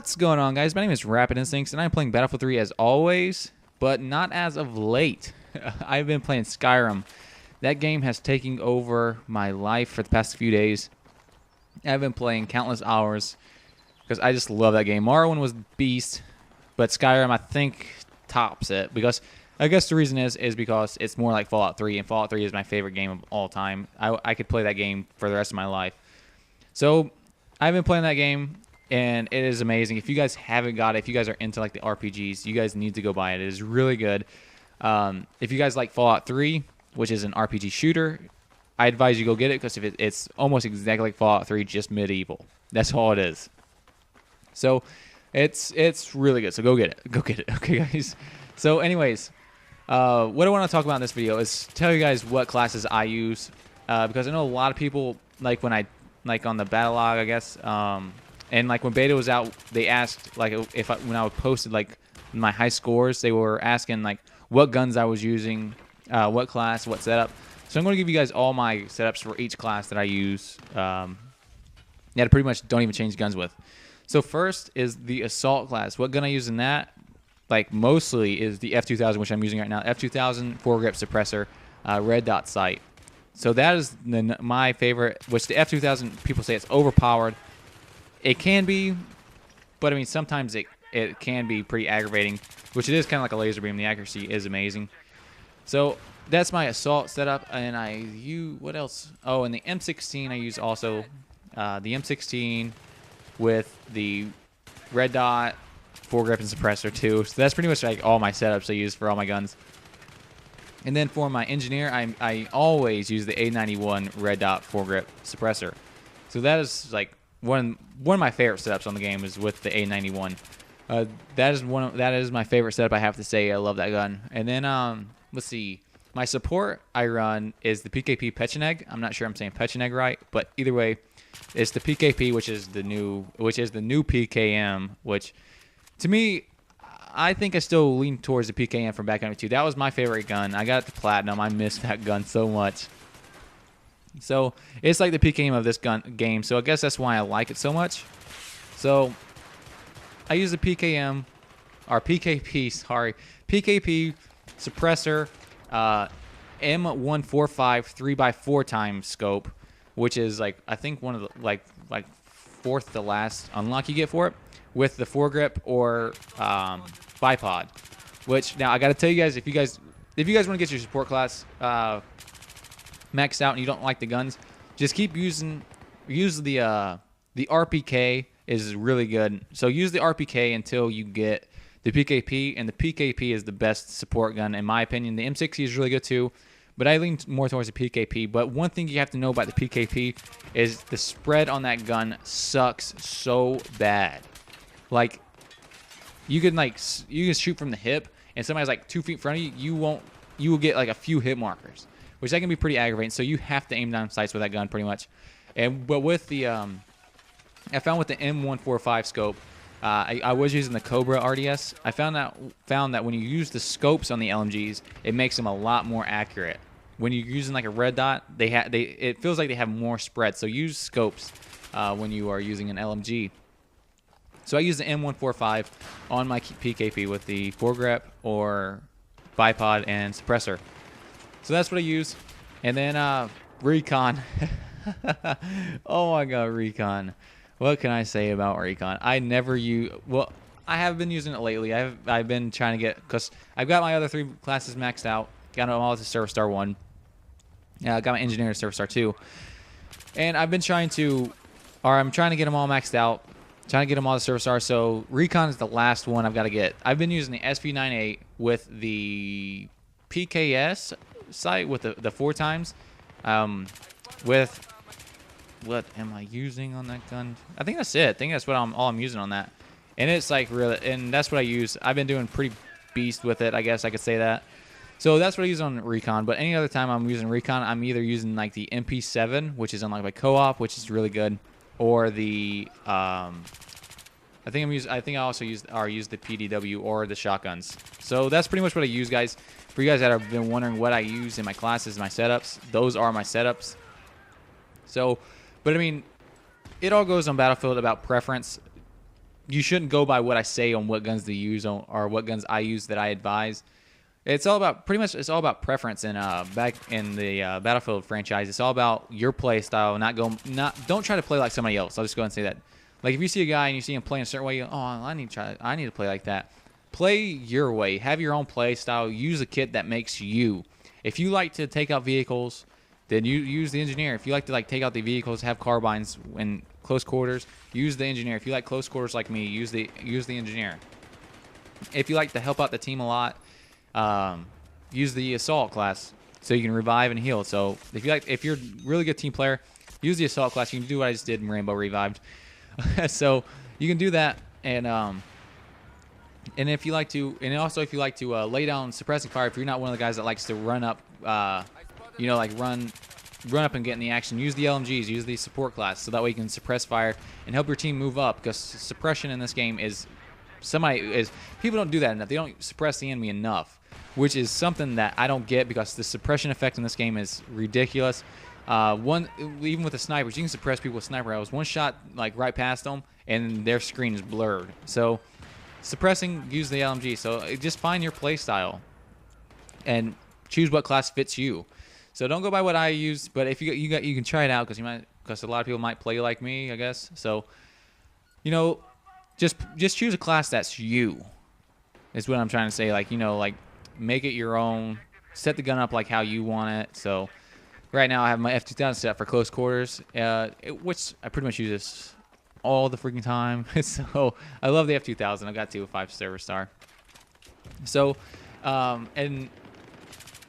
What's going on, guys? My name is Rapid Instincts, and I'm playing Battlefield 3 as always, but not as of late. I've been playing Skyrim. That game has taken over my life for the past few days. I've been playing countless hours because I just love that game. Morrowind was beast, but Skyrim, I think, tops it because I guess the reason is because it's more like Fallout 3, and Fallout 3 is my favorite game of all time. I could play that game for the rest of my life. So I've been playing that game, and it is amazing. If you guys haven't got it, if you guys are into like the RPGs, you guys need to go buy it. It is really good. If you guys like Fallout 3, which is an RPG shooter, I advise you go get it because it's almost exactly like Fallout 3, just medieval. That's all it is. So it's really good. So go get it. Go get it. Okay, guys. So anyways, what I want to talk about in this video is tell you guys what classes I use because I know a lot of people like when I like on the battle log, I guess. And like when beta was out, they asked like when I posted like my high scores, they were asking like what guns I was using, what class, what setup. So I'm going to give you guys all my setups for each class that I use. Yeah, pretty much don't even change guns with. So first is the assault class. What gun I use in that, like mostly, is the F2000, which I'm using right now. F2000 foregrip suppressor, red dot sight. So that is my favorite. Which the F2000, people say it's overpowered. It can be, but I mean sometimes it can be pretty aggravating, which it is kind of like a laser beam. The accuracy is amazing. So that's my assault setup, and I use what else? Oh, and the M16 I use also, the M16 with the red dot, foregrip, and suppressor too. So that's pretty much like all my setups I use for all my guns. And then for my engineer, I always use the A91 red dot foregrip suppressor. So that is like one of my favorite setups on the game is with the A91. That is my favorite setup, I have to say. I love that gun. And then let's see, my support I run is the PKP Pecheneg. I'm not sure I'm saying Pecheneg right, but either way, it's the PKP, which is the new PKM. Which to me, I think I still lean towards the PKM from back in 2. That was my favorite gun. I got it to platinum. I missed that gun so much. So it's like the PKM of this game. So I guess that's why I like it so much. So I use the PKM, or PKP, sorry, PKP suppressor, M145 3x4 times scope, which is like I think one of the like fourth to last unlock you get for it, with the foregrip or bipod. Which now I got to tell you guys, if you guys want to get your support class maxed out and you don't like the guns, just keep use the RPK is really good. So use the RPK until you get the PKP, and the PKP is the best support gun in my opinion. The M60 is really good too, but I lean more towards the PKP. But one thing you have to know about the PKP is the spread on that gun sucks so bad. Like you can shoot from the hip and somebody's like 2 feet in front of you, you will get like a few hit markers, which that can be pretty aggravating. So you have to aim down sights with that gun pretty much. But with the I found with the M145 scope, I was using the Cobra RDS. I found that when you use the scopes on the LMGs, it makes them a lot more accurate. When you're using like a red dot, it feels like they have more spread. So use scopes when you are using an LMG. So I use the M145 on my PKP with the foregrip or bipod and suppressor. So that's what I use. And then Recon. Oh my god, Recon. What can I say about Recon? I have been using it lately. I've been trying to get, because I've got my other 3 classes maxed out. Got them all to Service Star 1. Got my Engineer to Service Star 2. And I'm trying to get them all maxed out. Trying to get them all to Service Star. So Recon is the last one I've got to get. I've been using the SV98 with the PKS sight with the 4 times. With what am I using on that gun? I think that's it. I think that's what all I'm using on that. And it's like really, and that's what I use. I've been doing pretty beast with it, I guess I could say that. So that's what I use on Recon. But any other time I'm using Recon, I'm either using like the MP7, which is unlocked by co-op, which is really good, or the I think I also use the PDW or the shotguns. So that's pretty much what I use, guys. For you guys that have been wondering what I use in my classes, my setups, those are my setups. So, but I mean, it all goes on Battlefield about preference. you shouldn't go by what I say on what guns to use on, or what guns I use that I advise. It's all about pretty much. It's all about preference. And back in the Battlefield franchise, it's all about your play style. Don't try to play like somebody else. I'll just go ahead and say that. Like if you see a guy and you see him playing a certain way, you go, oh, I need to play like that. Play your way. Have your own play style. Use a kit that makes you. If you like to take out vehicles, then you use the engineer. If you like to take out the vehicles, have carbines in close quarters, use the engineer. If you like close quarters like me, use the engineer. If you like to help out the team a lot, use the assault class so you can revive and heal. So if you're a really good team player, use the assault class. You can do what I just did in Rainbow Revived. So you can do that, and if you like to, and also if you like to lay down suppressing fire, if you're not one of the guys that likes to run up, run up and get in the action, use the LMGs, use the support class, so that way you can suppress fire and help your team move up. Because suppression in this game people don't do that enough. They don't suppress the enemy enough, which is something that I don't get, because the suppression effect in this game is ridiculous. Even with the snipers, you can suppress people with sniper arrows. One shot right past them, and their screen is blurred. So suppressing, use the LMG. So just find your play style and choose what class fits you. So don't go by what I use, but if you can try it out, because a lot of people might play like me, I guess. So just choose a class that's you. Is what I'm trying to say. Make it your own. Set the gun up like how you want it. So right now I have my F2000 set for close quarters, which I pretty much use this all the freaking time. So I love the F2000. I got to a 5-server star. So, and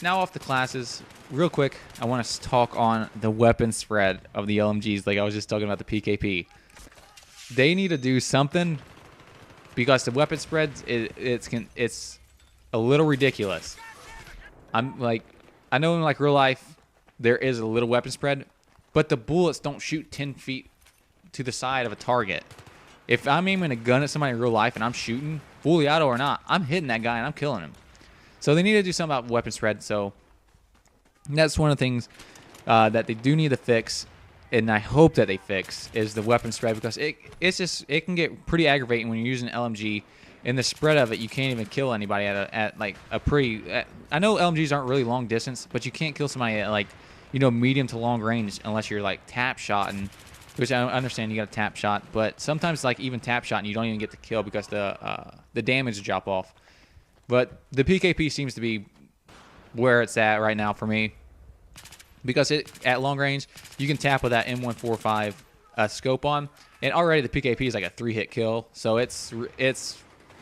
now off the classes, real quick, I want to talk on the weapon spread of the LMGs. Like I was just talking about the PKP. They need to do something, because the weapon spread it's a little ridiculous. I know in real life there is a little weapon spread, but the bullets don't shoot 10 feet to the side of a target. If I'm aiming a gun at somebody in real life and I'm shooting, fully auto or not, I'm hitting that guy and I'm killing him. So they need to do something about weapon spread. So that's one of the things that they do need to fix, and I hope that they fix, is the weapon spread, because it can get pretty aggravating when you're using LMG. In the spread of it, you can't even kill anybody at a pretty. I know LMGs aren't really long distance, but you can't kill somebody at medium to long range unless you're tap shotting, which I understand you got a tap shot, but sometimes even tap shot and you don't even get the kill because the damage drop off. But the PKP seems to be where it's at right now for me, because at long range you can tap with that M145 scope on, and already the PKP is like a 3-hit kill, so it's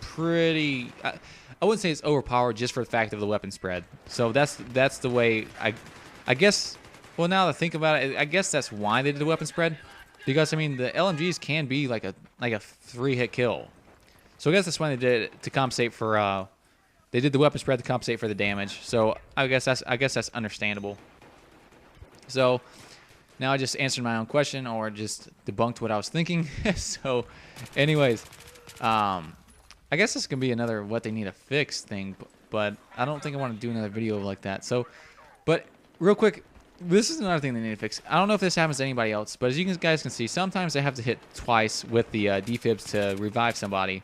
pretty. I wouldn't say it's overpowered, just for the fact of the weapon spread. So that's the way I guess. Well, now that I think about it, I guess that's why they did the weapon spread, because the LMGs can be like a 3-hit kill. So I guess that's why they did it, to compensate for. They did the weapon spread to compensate for the damage. So I guess that's understandable. So now I just answered my own question, or just debunked what I was thinking. So, anyways, I guess this can be another what they need to fix thing, but I don't think I want to do another video like that. So, but real quick, this is another thing they need to fix. I don't know if this happens to anybody else, but as you guys can see, sometimes they have to hit twice with the defibs to revive somebody.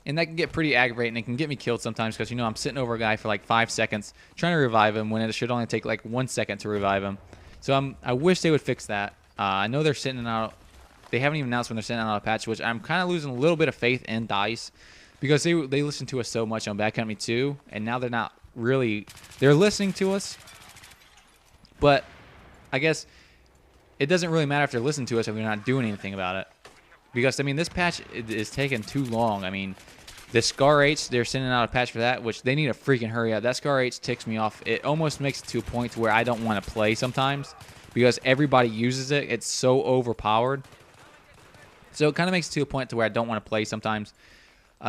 And that can get pretty aggravating. It can get me killed sometimes, because I'm sitting over a guy for 5 seconds trying to revive him, when it should only take 1 second to revive him. So I wish they would fix that. I know they're sending out. They haven't even announced when they're sending out a patch, which I'm kind of losing a little bit of faith in DICE, because they listen to us so much on Bad Company 2, and now they're not really. They're listening to us, but I guess it doesn't really matter if they're listening to us if they're not doing anything about it. Because, this patch is taking too long. The Scar H, they're sending out a patch for that, which they need to freaking hurry up. That Scar H ticks me off. It almost makes it to a point to where I don't want to play sometimes, because everybody uses it. It's so overpowered. So it kind of makes it to a point to where I don't want to play sometimes.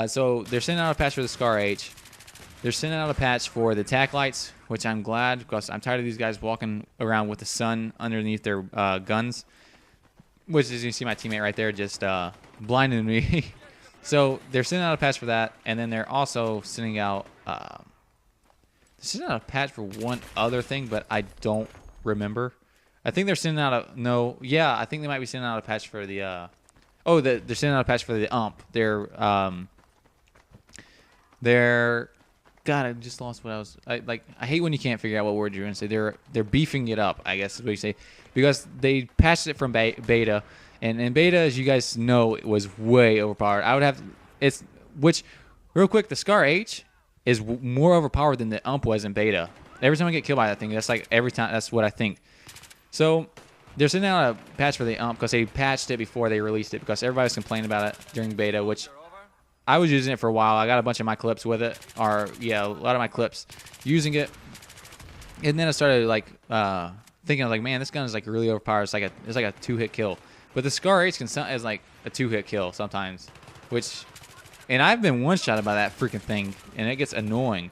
So they're sending out a patch for the Scar H. They're sending out a patch for the tack lights, which I'm glad, because I'm tired of these guys walking around with the sun underneath their guns. Which is, you see my teammate right there just blinding me. So they're sending out a patch for that, and then they're also sending out a patch for one other thing, but I don't remember. I think they're sending out I think they might be sending out a patch for the Oh, they're sending out a patch for the ump. They're God, I just lost what I was. I hate when you can't figure out what word you're gonna say. They're beefing it up, I guess is what you say, because they patched it from beta, and in beta, as you guys know, it was way overpowered. I would have it's which real quick. The Scar H is more overpowered than the ump was in beta. Every time I get killed by that thing, that's like every time. That's what I think. So they're sending out a patch for the ump because they patched it before they released it because everybody was complaining about it during beta, which I was using it for a while. I got a bunch of my clips with it, or yeah, a lot of my clips using it, and then I started like thinking, I was like, man, this gun is like really overpowered. It's like a 2-hit kill, but the Scar H is like a 2-hit kill sometimes, and I've been one-shotted by that freaking thing, and it gets annoying.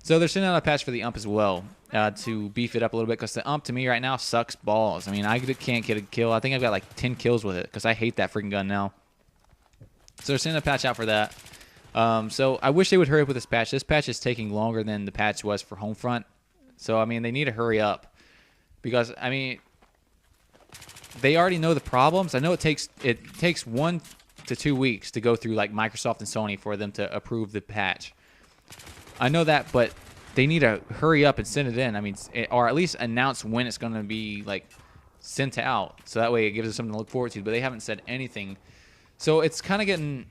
So they're sending out a patch for the ump as well to beef it up a little bit because the ump to me right now sucks balls. I mean, I can't get a kill. I think I've got like 10 kills with it because I hate that freaking gun now. So they're sending a patch out for that. So I wish they would hurry up with this patch. This patch is taking longer than the patch was for Homefront. So, I mean, they need to hurry up because, I mean, they already know the problems. I know it takes 1 to 2 weeks to go through like Microsoft and Sony for them to approve the patch. I know that, but they need to hurry up and send it in. I mean, or at least announce when it's going to be like sent out, so that way it gives us something to look forward to. But they haven't said anything, so it's kind of getting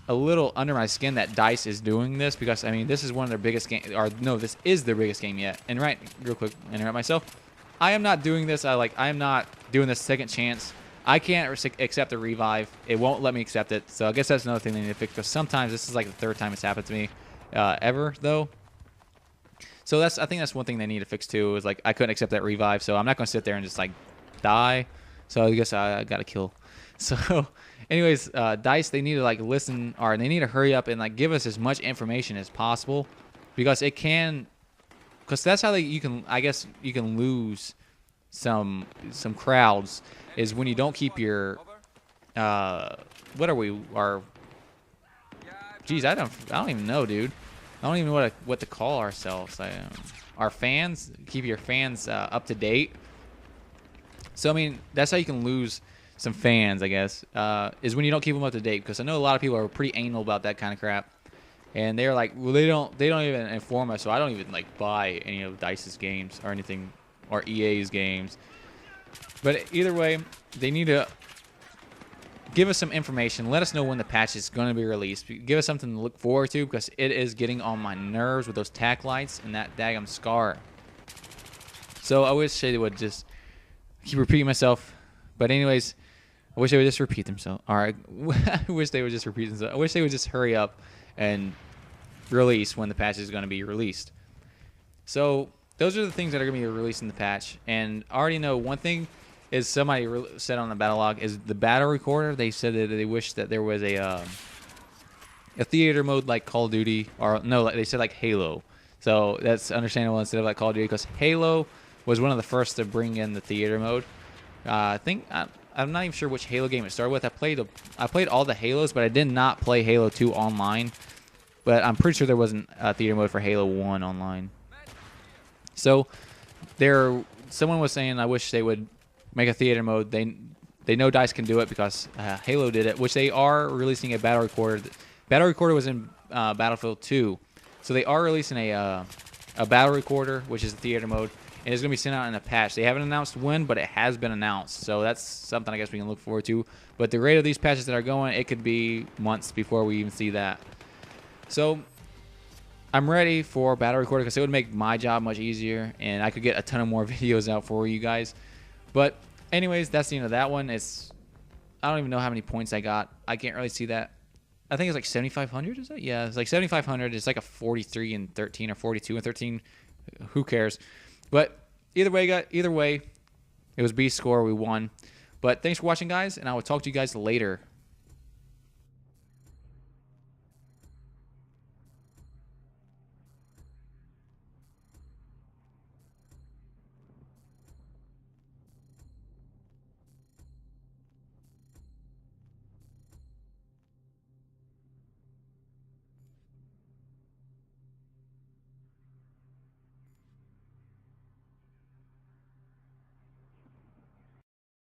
a little under my skin that DICE is doing this because I mean, this is one of their biggest game, or no, this is their biggest game yet. And right, real quick, interrupt myself. I am not doing this. I am not doing this second chance. I can't accept a revive. It won't let me accept it. So I guess that's another thing they need to fix because sometimes this is like the 3rd time it's happened to me. Ever though, so I think that's one thing they need to fix too. Is like I couldn't accept that revive, so I'm not gonna sit there and just like die. So I guess I got to kill. So, anyways, DICE, they need to like listen, or they need to hurry up and like give us as much information as possible, because that's how you can, I guess you can lose some crowds is when you don't keep your what are we our Geez, I don't even know, dude. I don't even know what to call ourselves. Our fans, keep your fans up to date. So I mean, that's how you can lose some fans, I guess, is when you don't keep them up to date. Because I know a lot of people are pretty anal about that kind of crap, and they're like, well, they don't even inform us, so I don't even like buy any of DICE's games or anything, or EA's games. But either way, they need to give us some information. Let us know when the patch is going to be released. Give us something to look forward to because it is getting on my nerves with those tack lights and that daggum Scar. So I wish they would just keep repeating myself. But anyways, I wish they would just repeat themselves. All right. I wish they would just repeat themselves. I wish they would just hurry up and release when the patch is going to be released. So those are the things that are going to be released in the patch. And I already know one thing is somebody said on the battle log is the battle recorder. They said that they wish that there was a theater mode like Call of Duty, or no, they said like Halo. So that's understandable instead of like Call of Duty, because Halo was one of the first to bring in the theater mode. I think I'm not even sure which Halo game it started with. I played all the Halos, but I did not play Halo 2 online. But I'm pretty sure there wasn't a theater mode for Halo 1 online. So someone was saying I wish they would make a theater mode. They know DICE can do it because Halo did it, which they are releasing a battle recorder. Battle recorder was in Battlefield 2, so they are releasing a battle recorder, which is the theater mode, and it's going to be sent out in a patch. They haven't announced when, but it has been announced, so that's something I guess we can look forward to. But the rate of these patches that are going, it could be months before we even see that. So I'm ready for battle recorder because it would make my job much easier, and I could get a ton of more videos out for you guys. But anyways, that's the end of that one. I don't even know how many points I got. I can't really see that. I think it's like 7,500, is it? Yeah, it's like 7,500. It's like a 43 and 13 or 42 and 13. Who cares? But either way, it was B score. We won. But thanks for watching, guys, and I will talk to you guys later.